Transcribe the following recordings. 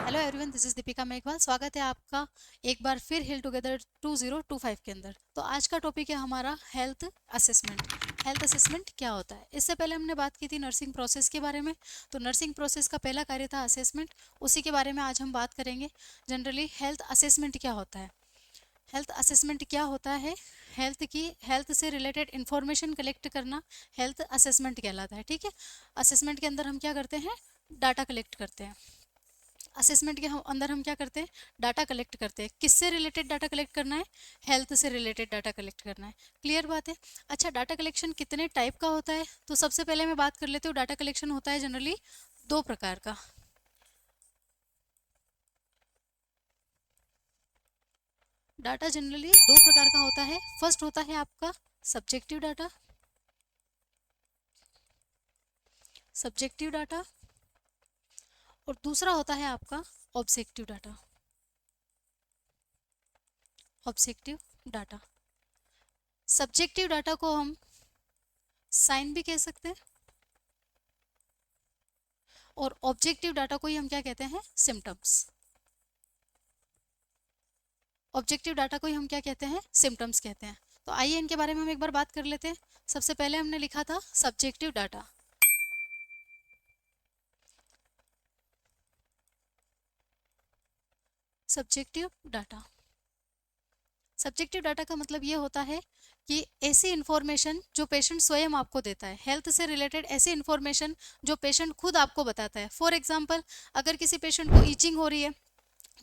Hello everyone, this is Deepika Meghwal. स्वागत है आपका एक बार फिर हिल टुगेदर 2025 के अंदर। तो आज का टॉपिक है हमारा हेल्थ असेसमेंट। हेल्थ असेसमेंट क्या होता है? इससे पहले हमने बात की थी नर्सिंग प्रोसेस के बारे में। तो नर्सिंग प्रोसेस का पहला कार्य था असेसमेंट, उसी के बारे में आज हम बात करेंगे। जनरली हेल्थ असेसमेंट क्या होता है? हेल्थ असेसमेंट क्या होता है? हेल्थ से रिलेटेड इंफॉर्मेशन कलेक्ट करना हेल्थ असेसमेंट कहलाता है। ठीक है, असेसमेंट के अंदर हम क्या करते हैं? डाटा कलेक्ट करते हैं। असेसमेंट के अंदर हम क्या करते हैं? डाटा कलेक्ट करते हैं। किससे रिलेटेड डाटा कलेक्ट करना है? हेल्थ से रिलेटेड डाटा कलेक्ट करना है। क्लियर बात है? अच्छा, डाटा कलेक्शन कितने टाइप का होता है? तो सबसे पहले मैं बात कर लेती हूँ। डाटा कलेक्शन होता है जनरली दो प्रकार का। डाटा जनरली दो प्रकार का होता है। फर्स्ट होता है आपका सब्जेक्टिव डाटा। Subjective data. और दूसरा होता है आपका objective data. Objective data. Subjective data को हम साइन भी कह सकते हैं, और ऑब्जेक्टिव डाटा को ही हम क्या कहते हैं? सिम्टम्स। ऑब्जेक्टिव डाटा को ही हम क्या कहते हैं? सिम्टम्स कहते हैं। तो आइए इनके बारे में हम एक बार बात कर लेते हैं। सबसे पहले हमने लिखा था subjective data. Subjective data. Subjective data का मतलब ये होता है कि ऐसी इंफॉर्मेशन जो पेशेंट स्वयं आपको देता है, हेल्थ से रिलेटेड ऐसी इंफॉर्मेशन जो पेशेंट खुद आपको बताता है। फॉर एग्जांपल, अगर किसी पेशेंट को ईचिंग हो रही है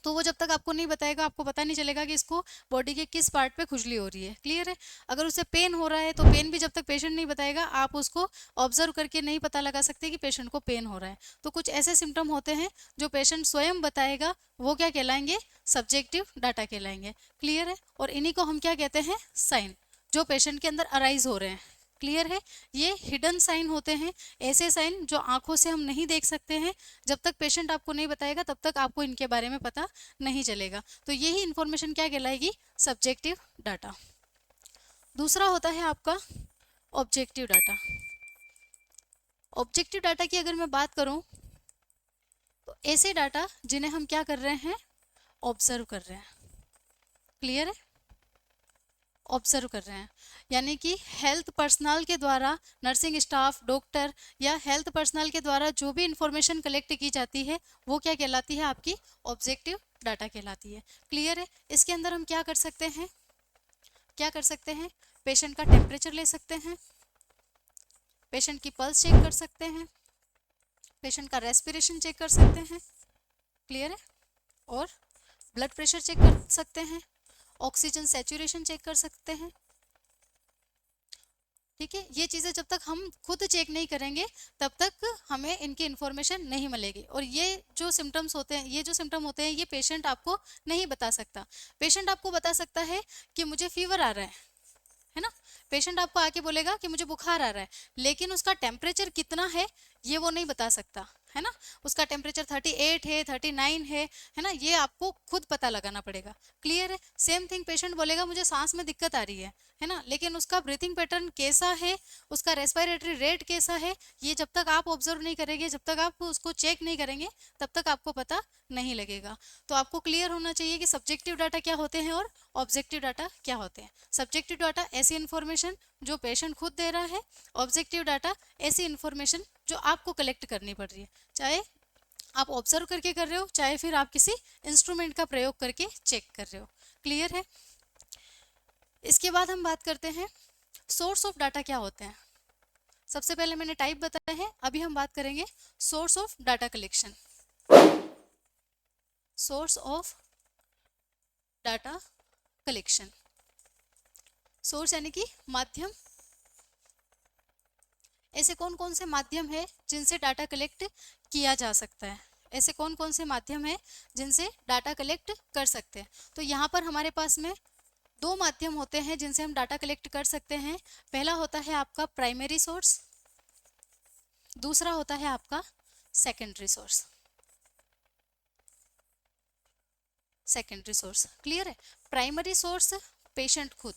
तो वो जब तक आपको नहीं बताएगा, आपको पता नहीं चलेगा कि इसको बॉडी के किस पार्ट पे खुजली हो रही है। क्लियर है? अगर उसे पेन हो रहा है तो पेन भी जब तक पेशेंट नहीं बताएगा, आप उसको ऑब्जर्व करके नहीं पता लगा सकते कि पेशेंट को पेन हो रहा है। तो कुछ ऐसे सिम्टम होते हैं जो पेशेंट स्वयं बताएगा, वो क्या कहलाएंगे? सब्जेक्टिव डाटा कहलाएंगे। क्लियर है? और इन्हीं को हम क्या कहते हैं? साइन, जो पेशेंट के अंदर अराइज हो रहे हैं। क्लियर है? ये हिडन साइन होते हैं, ऐसे साइन जो आंखों से हम नहीं देख सकते हैं। जब तक पेशेंट आपको नहीं बताएगा तब तक आपको इनके बारे में पता नहीं चलेगा। तो यही इंफॉर्मेशन क्या कहलाएगी? Subjective data. दूसरा होता है आपका ऑब्जेक्टिव डाटा। ऑब्जेक्टिव डाटा की अगर मैं बात करूं तो ऐसे डाटा जिन्हें हम क्या कर रहे हैं? ऑब्जर्व कर रहे हैं। क्लियर है? ऑब्जर्व कर रहे हैं, यानी कि हेल्थ पर्सनल के द्वारा, नर्सिंग स्टाफ, डॉक्टर या हेल्थ पर्सनल के द्वारा जो भी इंफॉर्मेशन कलेक्ट की जाती है वो क्या कहलाती है? आपकी ऑब्जेक्टिव डाटा कहलाती है। क्लियर है? इसके अंदर हम क्या कर सकते हैं? क्या कर सकते हैं? पेशेंट का टेम्परेचर ले सकते हैं, पेशेंट की पल्स चेक कर सकते हैं, पेशेंट का रेस्पिरेशन चेक कर सकते हैं। क्लियर है? और ब्लड प्रेशर चेक कर सकते हैं, ऑक्सीजन सैचुरेशन चेक कर सकते हैं। ठीक है, ये चीज़ें जब तक हम खुद चेक नहीं करेंगे तब तक हमें इनकी इन्फॉर्मेशन नहीं मिलेगी। और ये जो सिम्टम्स होते हैं, ये जो सिम्टम होते हैं, ये पेशेंट आपको नहीं बता सकता। पेशेंट आपको बता सकता है कि मुझे फीवर आ रहा है ना? पेशेंट आपको आके बोलेगा कि मुझे बुखार आ रहा है, लेकिन उसका टेम्परेचर कितना है ये वो नहीं बता सकता, है ना? उसका टेम्परेचर 38 है, 39 है ना? ये आपको खुद पता लगाना पड़ेगा। क्लियर है? सेम थिंग पेशेंट बोलेगा मुझे सांस में दिक्कत आ रही है ना? लेकिन उसका ब्रीथिंग पैटर्न कैसा है, उसका रेस्पिरेटरी रेट कैसा है, ये जब तक आप ऑब्जर्व नहीं करेंगे, जब तक आप उसको चेक नहीं करेंगे, तब तक आपको पता नहीं लगेगा। तो आपको क्लियर होना चाहिए कि सब्जेक्टिव डाटा क्या होते हैं और ऑब्जेक्टिव डाटा क्या होते हैं। सब्जेक्टिव डाटा ऐसी इंफॉर्मेशन जो पेशेंट खुद दे रहा है, ऑब्जेक्टिव डाटा ऐसी इंफॉर्मेशन जो आपको कलेक्ट करनी पड़ रही है, चाहे आप ऑब्जर्व करके कर रहे हो, चाहे फिर आप किसी इंस्ट्रूमेंट का प्रयोग करके चेक कर रहे हो। क्लियर है? इसके बाद हम बात करते हैं सोर्स ऑफ डाटा क्या होते हैं। सबसे पहले मैंने टाइप बताया है, अभी हम बात करेंगे source of data collection. Source of data collection. Source यानी कि माध्यम। ऐसे कौन कौन से माध्यम है जिनसे डाटा कलेक्ट किया जा सकता है? ऐसे कौन कौन से माध्यम है जिनसे डाटा कलेक्ट कर सकते हैं? तो यहाँ पर हमारे पास में दो माध्यम होते हैं जिनसे हम डाटा कलेक्ट कर सकते हैं। पहला होता है आपका प्राइमरी सोर्स, दूसरा होता है आपका secondary source. Secondary source clear है? प्राइमरी सोर्स पेशेंट खुद।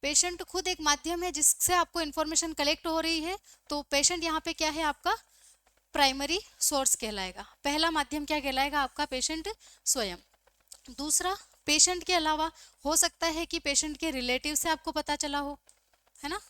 पेशेंट खुद एक माध्यम है जिससे आपको इंफॉर्मेशन कलेक्ट हो रही है। तो पेशेंट यहाँ पे क्या है? आपका प्राइमरी सोर्स कहलाएगा। पहला माध्यम क्या कहलाएगा आपका, पेशेंट स्वयं। दूसरा, पेशेंट के अलावा हो सकता है कि पेशेंट के रिलेटिव से आपको पता चला हो, है ना,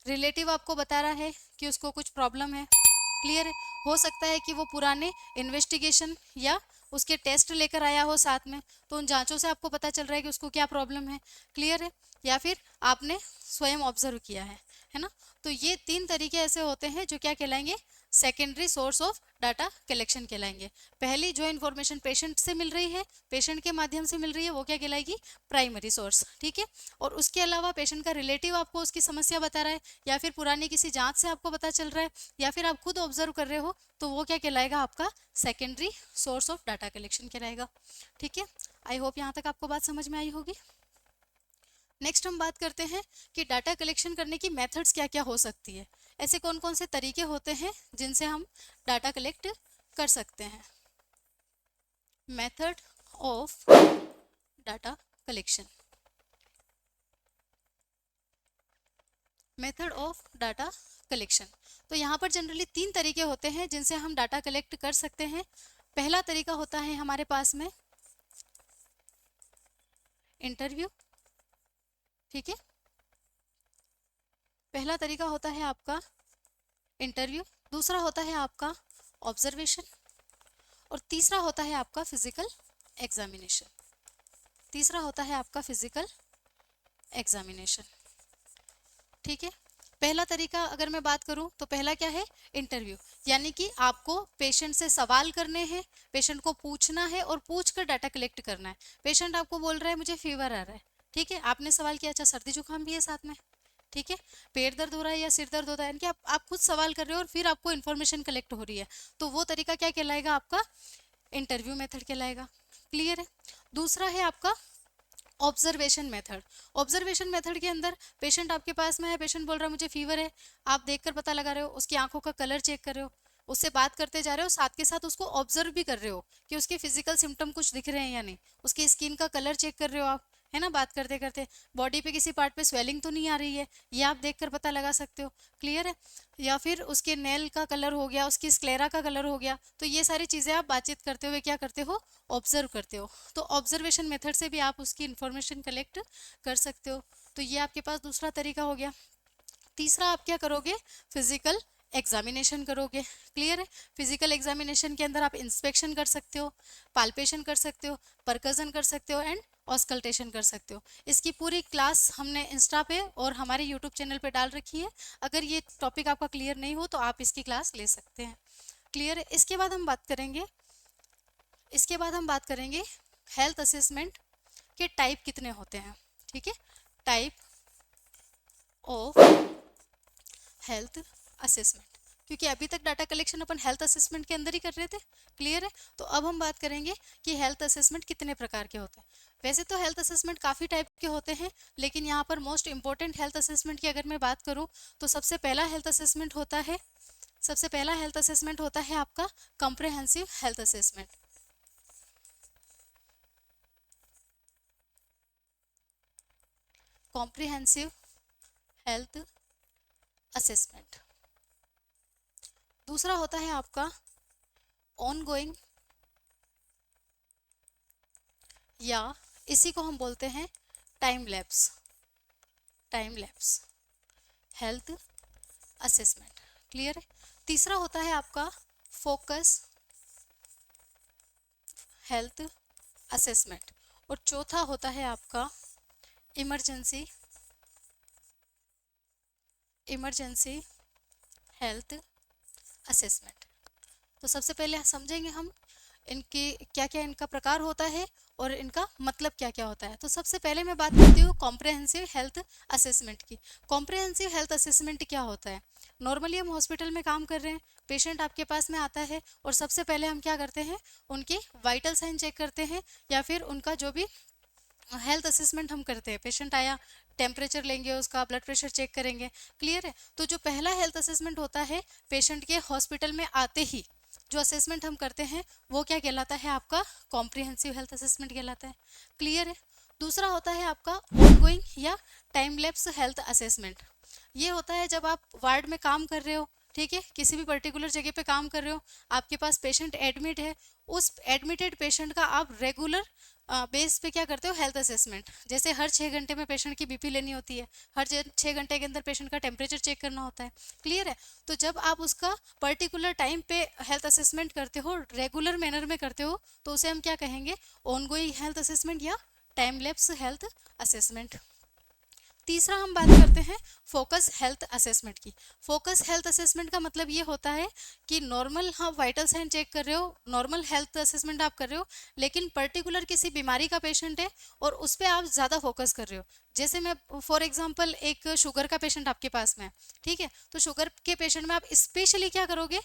रिलेटिव आपको बता रहा है कि उसको कुछ प्रॉब्लम है, क्लियर है। हो सकता है कि वो पुराने इन्वेस्टिगेशन या उसके टेस्ट लेकर आया हो साथ में, तो उन जांचों से आपको पता चल रहा है कि उसको क्या प्रॉब्लम है, क्लियर है। या फिर आपने स्वयं ऑब्जर्व किया है ना। तो ये 3 तरीके ऐसे होते हैं जो क्या कहलाएंगे, secondary source of data collection कहलाएंगे। पहली जो इन्फॉर्मेशन पेशेंट से मिल रही है, पेशेंट के माध्यम से मिल रही है, वो क्या कहलाएगी, प्राइमरी सोर्स, ठीक है। और उसके अलावा पेशेंट का रिलेटिव आपको उसकी समस्या बता रहा है, या फिर पुरानी किसी जांच से आपको पता चल रहा है, या फिर आप खुद ऑब्जर्व कर रहे हो, तो वो क्या कहलाएगा, आपका secondary source of data collection कहलाएगा, ठीक है। आई होप यहाँ तक आपको बात समझ में आई होगी। नेक्स्ट हम बात करते हैं कि डाटा कलेक्शन करने की मेथड्स क्या क्या हो सकती है, ऐसे कौन कौन से तरीके होते हैं जिनसे हम डाटा कलेक्ट कर सकते हैं। Method of data collection, method of data collection. तो यहाँ पर जनरली 3 तरीके होते हैं जिनसे हम डाटा कलेक्ट कर सकते हैं। पहला तरीका होता है हमारे पास में इंटरव्यू, ठीक है, पहला तरीका होता है आपका इंटरव्यू, दूसरा होता है आपका ऑब्जर्वेशन, और तीसरा होता है आपका फिजिकल एग्जामिनेशन, तीसरा होता है आपका फिजिकल एग्जामिनेशन, ठीक है। पहला तरीका अगर मैं बात करूं तो पहला क्या है, इंटरव्यू, यानी कि आपको पेशेंट से सवाल करने हैं, पेशेंट को पूछना है और पूछकर डाटा कलेक्ट करना है। पेशेंट आपको बोल रहा है मुझे फीवर आ रहा है, ठीक है, आपने सवाल किया अच्छा सर्दी जुकाम भी है साथ में, ठीक है, पेट दर्द हो रहा है या सिर दर्द होता है, यानी कि आप खुद सवाल कर रहे हो और फिर आपको इन्फॉर्मेशन कलेक्ट हो रही है, तो वो तरीका क्या कहलाएगा, आपका इंटरव्यू मेथड कहलाएगा, क्लियर है। दूसरा है आपका ऑब्जर्वेशन मेथड। ऑब्जर्वेशन मेथड के अंदर पेशेंट आपके पास में है, पेशेंट बोल रहा है मुझे फीवर है, आप देखकर पता लगा रहे हो, उसकी आंखों का कलर चेक कर रहे हो, उससे बात करते जा रहे हो, साथ के साथ उसको ऑब्जर्व भी कर रहे हो कि उसके फिजिकल सिम्टम कुछ दिख रहे हैं या नहीं, उसकी स्किन का कलर चेक कर रहे हो आप, है ना, बात करते करते बॉडी पे किसी पार्ट पे स्वेलिंग तो नहीं आ रही है, ये आप देखकर पता लगा सकते हो, क्लियर है। या फिर उसके नेल का कलर हो गया, उसकी स्क्लेरा का कलर हो गया, तो ये सारी चीज़ें आप बातचीत करते हुए क्या करते हो, ऑब्जर्व करते हो। तो ऑब्जर्वेशन मेथड से भी आप उसकी इन्फॉर्मेशन कलेक्ट कर सकते हो। तो ये आपके पास दूसरा तरीका हो गया। तीसरा आप क्या करोगे, फिजिकल एग्जामिनेशन करोगे, क्लियर है। फिजिकल एग्जामिनेशन के अंदर आप इंस्पेक्शन कर सकते हो, पाल्पेशन कर सकते हो, परकजन कर सकते हो एंड ऑस्कल्टेशन कर सकते हो। इसकी पूरी क्लास हमने इंस्टा पे और हमारे यूट्यूब चैनल पे डाल रखी है, अगर ये टॉपिक आपका क्लियर नहीं हो तो आप इसकी क्लास ले सकते हैं, क्लियर है। इसके बाद हम बात करेंगे हेल्थ असेसमेंट के टाइप कितने होते हैं, ठीक है, टाइप ऑफ हेल्थ असेसमेंट, क्योंकि अभी तक डाटा कलेक्शन अपन हेल्थ असेसमेंट के अंदर ही कर रहे थे, क्लियर है। तो अब हम बात करेंगे कि हेल्थ असेसमेंट कितने प्रकार के होते हैं। वैसे तो हेल्थ असेसमेंट काफ़ी टाइप के होते हैं, लेकिन यहाँ पर मोस्ट इंपॉर्टेंट हेल्थ असेसमेंट की अगर मैं बात करूँ तो सबसे पहला हेल्थ असेसमेंट होता है आपका comprehensive health assessment. Comprehensive health assessment. दूसरा होता है आपका ऑनगोइंग, या इसी को हम बोलते हैं time lapse health assessment, clear है। तीसरा होता है आपका फोकस हेल्थ असेसमेंट, और चौथा होता है आपका इमरजेंसी हेल्थ असेसमेंट। तो सबसे पहले समझेंगे हम इनके क्या क्या इनका प्रकार होता है और इनका मतलब क्या क्या होता है। तो सबसे पहले मैं बात करती हूँ कॉम्प्रिहेंसिव हेल्थ असेसमेंट की। कॉम्प्रिहेंसिव हेल्थ असेसमेंट क्या होता है, नॉर्मली हम हॉस्पिटल में काम कर रहे हैं, पेशेंट आपके पास में आता है और सबसे पहले हम क्या करते हैं, उनके वाइटल साइन चेक करते हैं, या फिर उनका जो भी हेल्थ असेसमेंट हम करते हैं, पेशेंट आया टेम्परेचर लेंगे, उसका ब्लड प्रेशर चेक करेंगे, क्लियर है। तो जो पहला हेल्थ असेसमेंट होता है पेशेंट के हॉस्पिटल में आते ही जो असेसमेंट हम करते हैं वो क्या कहलाता है, आपका कॉम्प्रिहेंसिव हेल्थ असेसमेंट कहलाता है, क्लियर है। दूसरा होता है आपका ऑनगोइंग या टाइम लैप्स हेल्थ असेसमेंट। ये होता है जब आप वार्ड में काम कर रहे हो, ठीक है, किसी भी पर्टिकुलर जगह पे काम कर रहे हो, आपके पास पेशेंट एडमिट है, उस एडमिटेड पेशेंट का आप रेगुलर बेस पे क्या करते हो, हेल्थ असेसमेंट। जैसे हर 6 घंटे में पेशेंट की बीपी लेनी होती है, हर 6 घंटे के अंदर पेशेंट का टेम्परेचर चेक करना होता है। क्लियर है? तो जब आप उसका पर्टिकुलर टाइम पे हेल्थ असेसमेंट करते हो, रेगुलर मैनर में करते हो, तो उसे हम क्या कहेंगे, ऑनगोइंग हेल्थ असेसमेंट या टाइम लैप्स हेल्थ असेसमेंट। तीसरा हम बात करते हैं फोकस हेल्थ असेसमेंट की। फोकस हेल्थ असेसमेंट का मतलब ये होता है कि नॉर्मल हाँ वाइटल साइन चेक कर रहे हो, नॉर्मल हेल्थ असेसमेंट आप कर रहे हो, लेकिन पर्टिकुलर किसी बीमारी का पेशेंट है और उस पर आप ज़्यादा फोकस कर रहे हो। जैसे मैं फॉर एग्जांपल एक शुगर का पेशेंट आपके पास में है, ठीक है, तो शुगर के पेशेंट में आप स्पेशली क्या करोगे,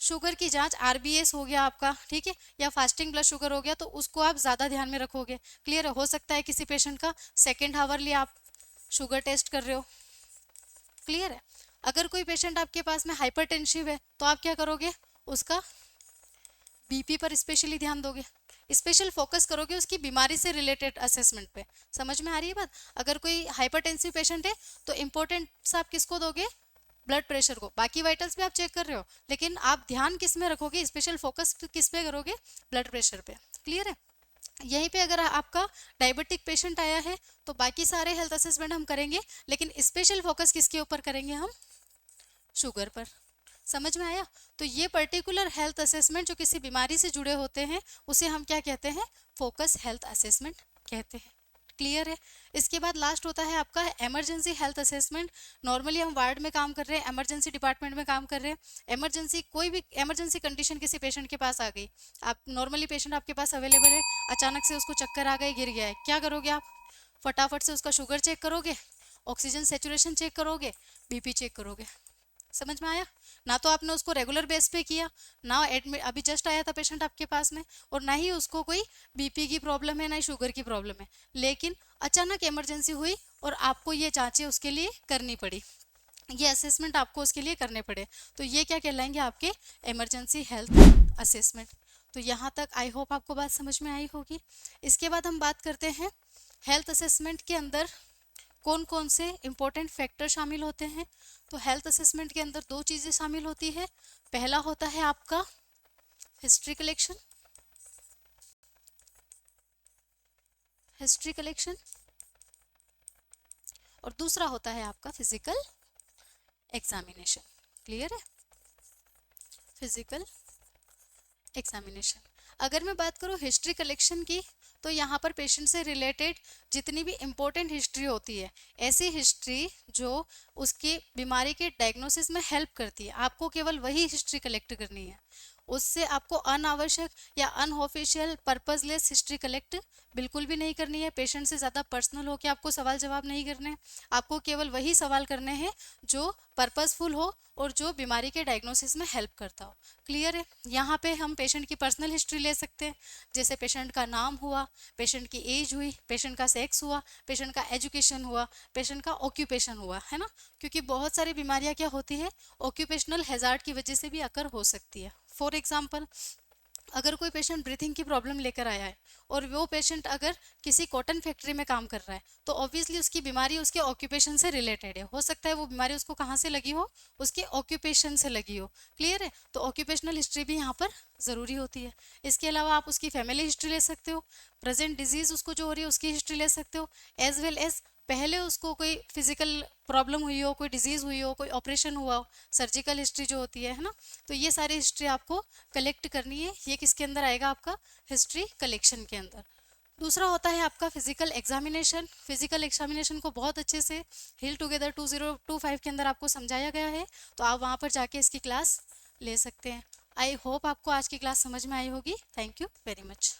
शुगर की जांच आरबीएस हो गया आपका, ठीक है, या फास्टिंग ब्लड शुगर हो गया, तो उसको आप ज़्यादा ध्यान में रखोगे। क्लियर है? हो सकता है किसी पेशेंट का सेकेंड हावरली आप शुगर टेस्ट कर रहे हो। क्लियर है? अगर कोई पेशेंट आपके पास में हाइपरटेंसिव है तो आप क्या करोगे, उसका बीपी पर स्पेशली ध्यान दोगे, स्पेशल फोकस करोगे उसकी बीमारी से रिलेटेड असेसमेंट पे। समझ में आ रही है बात? अगर कोई हाइपरटेंसिव पेशेंट है तो इंपॉर्टेंस आप किसको दोगे, ब्लड प्रेशर को। बाकी वाइटल्स भी आप चेक कर रहे हो, लेकिन आप ध्यान किस में रखोगे, स्पेशल फोकस किस पे करोगे, ब्लड प्रेशर पे। क्लियर है? यहीं पे अगर आपका डायबिटिक पेशेंट आया है तो बाकी सारे हेल्थ असेसमेंट हम करेंगे, लेकिन स्पेशल फोकस किसके ऊपर करेंगे हम, शुगर पर। समझ में आया? तो ये पर्टिकुलर हेल्थ असेसमेंट जो किसी बीमारी से जुड़े होते हैं उसे हम क्या कहते हैं, फोकस हेल्थ असेसमेंट कहते हैं। क्लियर है? इसके बाद लास्ट होता है आपका इमरजेंसी हेल्थ असेसमेंट। नॉर्मली हम वार्ड में काम कर रहे हैं, इमरजेंसी डिपार्टमेंट में काम कर रहे हैं, इमरजेंसी कोई भी इमरजेंसी कंडीशन किसी पेशेंट के पास आ गई, आप नॉर्मली पेशेंट आपके पास अवेलेबल है, अचानक से उसको चक्कर आ गए, गिर गया है, क्या करोगे आप, फटाफट से उसका शुगर चेक करोगे, ऑक्सीजन सेचुरेशन चेक करोगे, बीपी चेक करोगे। समझ में आया? ना तो आपने उसको रेगुलर बेस पे किया, ना एडमिट अभी जस्ट आया था पेशेंट आपके पास में, और ना ही उसको कोई बीपी की प्रॉब्लम है, ना ही शुगर की प्रॉब्लम है, लेकिन अचानक इमरजेंसी हुई और आपको ये जांचें उसके लिए करनी पड़ी, ये असेसमेंट आपको उसके लिए करने पड़े, तो ये क्या कहलाएंगे, आपके इमरजेंसी हेल्थ असेसमेंट। तो यहाँ तक आई होप आपको बात समझ में आई होगी। इसके बाद हम बात करते हैं हेल्थ असेसमेंट के अंदर कौन कौन से इंपॉर्टेंट फैक्टर शामिल होते हैं। तो हेल्थ असेसमेंट के अंदर दो चीज़ें शामिल होती है। पहला होता है आपका हिस्ट्री कलेक्शन, हिस्ट्री कलेक्शन, और दूसरा होता है आपका फिजिकल एग्जामिनेशन। क्लियर है? Physical examination. अगर मैं बात करूँ हिस्ट्री कलेक्शन की, तो यहाँ पर पेशेंट से रिलेटेड जितनी भी इम्पोर्टेंट हिस्ट्री होती है, ऐसी हिस्ट्री जो उसकी बीमारी के डायग्नोसिस में हेल्प करती है, आपको केवल वही हिस्ट्री कलेक्ट करनी है। उससे आपको अनावश्यक या अनऑफिशियल पर्पजलेस हिस्ट्री कलेक्ट बिल्कुल भी नहीं करनी है। पेशेंट से ज़्यादा पर्सनल हो के आपको सवाल जवाब नहीं करने, आपको केवल वही सवाल करने हैं जो पर्पसफुल हो और जो बीमारी के डायग्नोसिस में हेल्प करता हो। क्लियर है? यहाँ पे हम पेशेंट की पर्सनल हिस्ट्री ले सकते हैं, जैसे पेशेंट का नाम हुआ, पेशेंट की एज हुई, पेशेंट का सेक्स हुआ, पेशेंट का एजुकेशन हुआ, पेशेंट का ऑक्यूपेशन हुआ, है ना, क्योंकि बहुत सारी बीमारियाँ क्या होती है, ऑक्यूपेशनल हैजार्ड की वजह से भी अकर हो सकती है। फॉर एग्जाम्पल, अगर कोई पेशेंट ब्रीथिंग की प्रॉब्लम लेकर आया है और वो पेशेंट अगर किसी कॉटन फैक्ट्री में काम कर रहा है, तो ऑब्वियसली उसकी बीमारी उसके ऑक्यूपेशन से रिलेटेड है। हो सकता है वो बीमारी उसको कहाँ से लगी हो, उसके ऑक्यूपेशन से लगी हो। क्लियर है? तो ऑक्यूपेशनल हिस्ट्री भी यहाँ पर ज़रूरी होती है। इसके अलावा आप उसकी फैमिली हिस्ट्री ले सकते हो, प्रेजेंट डिजीज़ उसको जो हो रही है उसकी हिस्ट्री ले सकते हो, एज वेल एज पहले उसको कोई फिजिकल प्रॉब्लम हुई हो, कोई डिजीज़ हुई हो, कोई ऑपरेशन हुआ हो, सर्जिकल हिस्ट्री जो होती है ना, तो ये सारी हिस्ट्री आपको कलेक्ट करनी है। ये किसके अंदर आएगा, आपका हिस्ट्री कलेक्शन के अंदर। दूसरा होता है आपका फिजिकल एग्जामिनेशन। फिजिकल एग्जामिनेशन को बहुत अच्छे से हिल टुगेदर 2025 के अंदर आपको समझाया गया है, तो आप वहाँ पर जाके इसकी क्लास ले सकते हैं। आई होप आपको आज की क्लास समझ में आई होगी। Thank you very much.